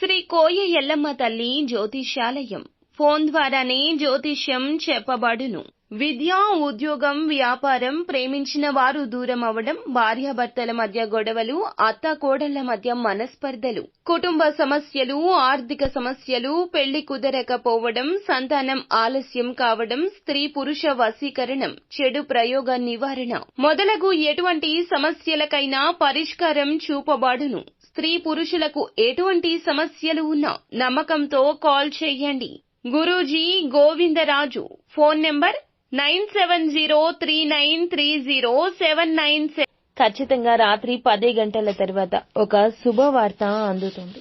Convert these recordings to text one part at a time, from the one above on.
శ్రీ కోయ ఎల్లమ్మ తల్లి జ్యోతిష్యాలయం ఫోన్ ద్వారానే జ్యోతిష్యం చెప్పబడును. విద్య, ఉద్యోగం, వ్యాపారం, ప్రేమించిన వారు దూరం అవడం, భార్యాభర్తల మధ్య గొడవలు, అత్తాకోడళ్ల మధ్య మనస్పర్ధలు, కుటుంబ సమస్యలు, ఆర్థిక సమస్యలు, పెళ్లి కుదరకపోవడం, సంతానం ఆలస్యం కావడం, స్త్రీ పురుష వశీకరణం, చెడు ప్రయోగ నివారణ మొదలగు ఎటువంటి సమస్యలకైనా పరిష్కారం చూపబడును. స్త్రీ పురుషులకు ఎటువంటి సమస్యలు ఉన్నా నమ్మకంతో కాల్ చేయండి. గురూజీ గోవిందరాజు. Phone number 9703930797. ఖచ్చితంగా రాత్రి 10 గంటల తర్వాత ఒక శుభవార్త అందుతుంది.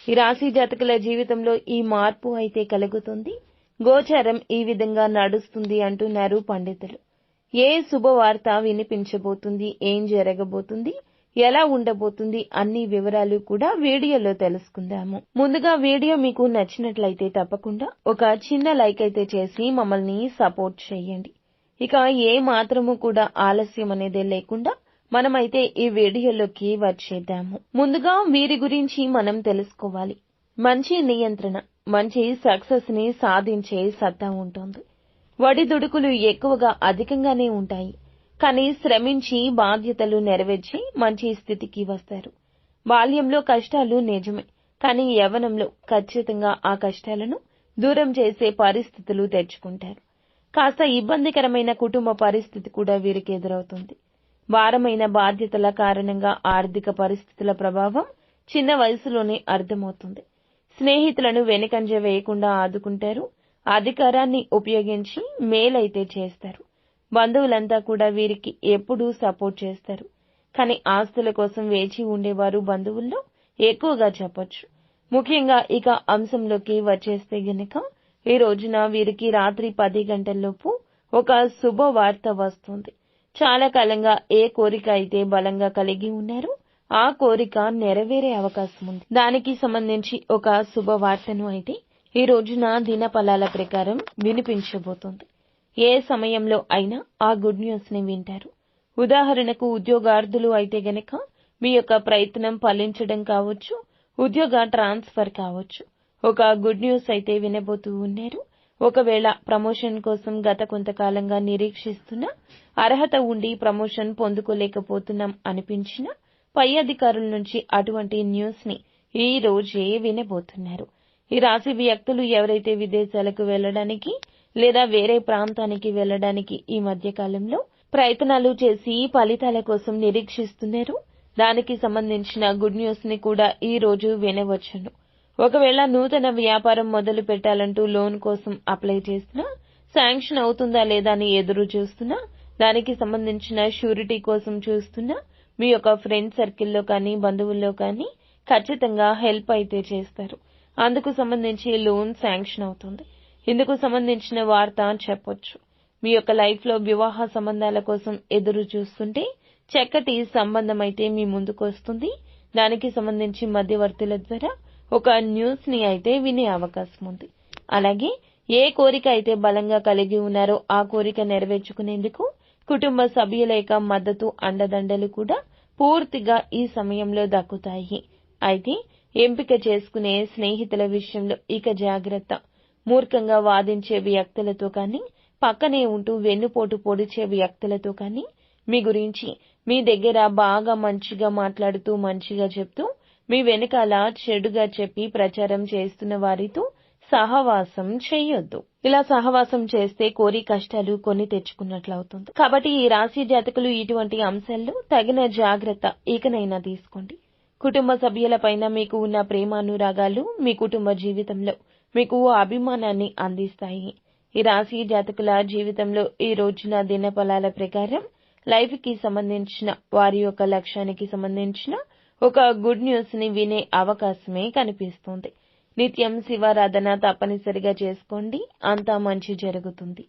ఈ రాశి జాతకుల జీవితంలో ఈ మార్పు అయితే కలుగుతుంది. గోచారం ఈ విధంగా నడుస్తుంది అంటున్నారు పండితులు. ఏ శుభవార్త వినిపించబోతుంది, ఏం జరగబోతుంది, ఎలా ఉండబోతుంది అన్ని వివరాలు కూడా వీడియోలో తెలుసుకుందాము. ముందుగా వీడియో మీకు నచ్చినట్లయితే తప్పకుండా ఒక చిన్న లైక్ అయితే చేసి మమ్మల్ని సపోర్ట్ చేయండి. ఇక ఏ మాత్రము కూడా ఆలస్యం అనేదే లేకుండా మనమైతే ఈ వీడియోలోకి వచ్చేద్దాము. ముందుగా వీరి గురించి మనం తెలుసుకోవాలి. మంచి నియంత్రణ, మంచి సక్సెస్ ని సాధించే సత్తా ఉంటుంది. ఒడిదుడుకులు ఎక్కువగా అధికంగానే ఉంటాయి. కానీ శ్రమించి బాధ్యతలు నెరవేర్చి మంచి స్థితికి వస్తారు. బాల్యంలో కష్టాలు నిజమే, కానీ యవ్వనంలో ఖచ్చితంగా ఆ కష్టాలను దూరం చేసే పరిస్థితులు తెచ్చుకుంటారు. కాస్త ఇబ్బందికరమైన కుటుంబ పరిస్థితి కూడా వీరికి ఎదురవుతుంది. భారమైన బాధ్యతల కారణంగా ఆర్థిక పరిస్థితుల ప్రభావం చిన్న వయసులోనే అర్థమవుతుంది. స్నేహితులను వెనుకంజ వేయకుండా ఆదుకుంటారు. అధికారాన్ని ఉపయోగించి మేలైతే చేస్తారు. బంధువులంతా కూడా వీరికి ఎప్పుడూ సపోర్ట్ చేస్తారు. కానీ ఆస్తుల కోసం వేచి ఉండేవారు బంధువుల్లో ఎక్కువగా చెప్పొచ్చు. ముఖ్యంగా ఇక అంశంలోకి వచ్చేస్తే గనక ఈ రోజున వీరికి రాత్రి 10 గంటల్లోపు ఒక శుభవార్త వస్తుంది. చాలా కాలంగా ఏ కోరిక అయితే బలంగా కలిగి ఉన్నారో ఆ కోరిక నెరవేరే అవకాశం ఉంది. దానికి సంబంధించి ఒక శుభవార్తను అయితే ఈ రోజున దినఫలాల ప్రకారం వినిపించబోతోంది. ఏ సమయంలో అయినా ఆ గుడ్ న్యూస్ ని వింటారు. ఉదాహరణకు ఉద్యోగార్థులు అయితే గనక మీ యొక్క ప్రయత్నం ఫలించడం కావచ్చు, ఉద్యోగ ట్రాన్స్ఫర్ కావచ్చు. ఒక గుడ్ న్యూస్ అయితే వినబోతూ ఉన్నారు. ఒకవేళ ప్రమోషన్ కోసం గత కొంతకాలంగా నిరీక్షిస్తున్న అర్హత ఉండి ప్రమోషన్ పొందుకోలేకపోతున్నాం అనిపించిన పై అధికారుల నుంచి అటువంటి న్యూస్ ని ఈ రోజే వినబోతున్నారు. ఈ రాశి వ్యక్తులు ఎవరైతే విదేశాలకు వెళ్లడానికి లేదా వేరే ప్రాంతానికి వెళ్లడానికి ఈ మధ్య కాలంలో ప్రయత్నాలు చేసి ఫలితాల కోసం నిరీక్షిస్తున్నారు, దానికి సంబంధించిన గుడ్ న్యూస్ ని కూడా ఈ రోజు వినవచ్చును. ఒకవేళ నూతన వ్యాపారం మొదలు పెట్టాలంటూ లోన్ కోసం అప్లై చేసినా, శాంక్షన్ అవుతుందా లేదా అని ఎదురు చూస్తున్నా, దానికి సంబంధించిన షూరిటీ కోసం చూస్తున్నా, మీ యొక్క ఫ్రెండ్ సర్కిల్లో కానీ బంధువుల్లో కానీ ఖచ్చితంగా హెల్ప్ అయితే చేస్తారు. అందుకు సంబంధించి లోన్ శాంక్షన్ అవుతుంది. ఇందుకు సంబంధించిన వార్త చెప్పొచ్చు. మీ యొక్క లైఫ్ లో వివాహ సంబంధాల కోసం ఎదురు చూస్తుంటే చక్కటి సంబంధం అయితే మీ ముందుకు వస్తుంది. దానికి సంబంధించి మధ్యవర్తుల ద్వారా ఒక న్యూస్ ని అయితే వినే అవకాశం ఉంది. అలాగే ఏ కోరిక అయితే బలంగా కలిగి ఉన్నారో ఆ కోరిక నెరవేర్చుకునేందుకు కుటుంబ సభ్యుల యొక్క మద్దతు, అండదండలు కూడా పూర్తిగా ఈ సమయంలో దక్కుతాయి. అయితే ఎంపిక చేసుకునే స్నేహితుల విషయంలో ఇక జాగ్రత్త. మూర్ఖంగా వాదించే వ్యక్తులతో కానీ, పక్కనే ఉంటూ వెన్నుపోటు పొడిచే వ్యక్తులతో కానీ, మీ గురించి మీ దగ్గర బాగా మంచిగా మాట్లాడుతూ మంచిగా చెప్తూ మీ వెనకాల చెడుగా చెప్పి ప్రచారం చేస్తున్న వారితో సహవాసం చేయొద్దు. ఇలా సహవాసం చేస్తే కోరి కష్టాలు కొని తెచ్చుకున్నట్లవుతుంది. కాబట్టి ఈ రాశి జాతకులు ఇటువంటి అంశాల్లో తగిన జాగ్రత్త ఇకనైనా తీసుకోండి. కుటుంబ సభ్యులపైన మీకు ఉన్న ప్రేమానురాగాలు మీ కుటుంబ జీవితంలో మీకు అభిమానాన్ని అందిస్తాయి. ఈ రాశి జాతకుల జీవితంలో ఈ రోజున దినఫలాల ప్రకారం లైఫ్ కి సంబంధించిన వారి యొక్క లక్ష్యానికి సంబంధించిన ఒక గుడ్ న్యూస్ ని వినే అవకాశమే కనిపిస్తుంది. నిత్యం శివారాధన తప్పనిసరిగా చేసుకోండి. అంతా మంచి జరుగుతుంది.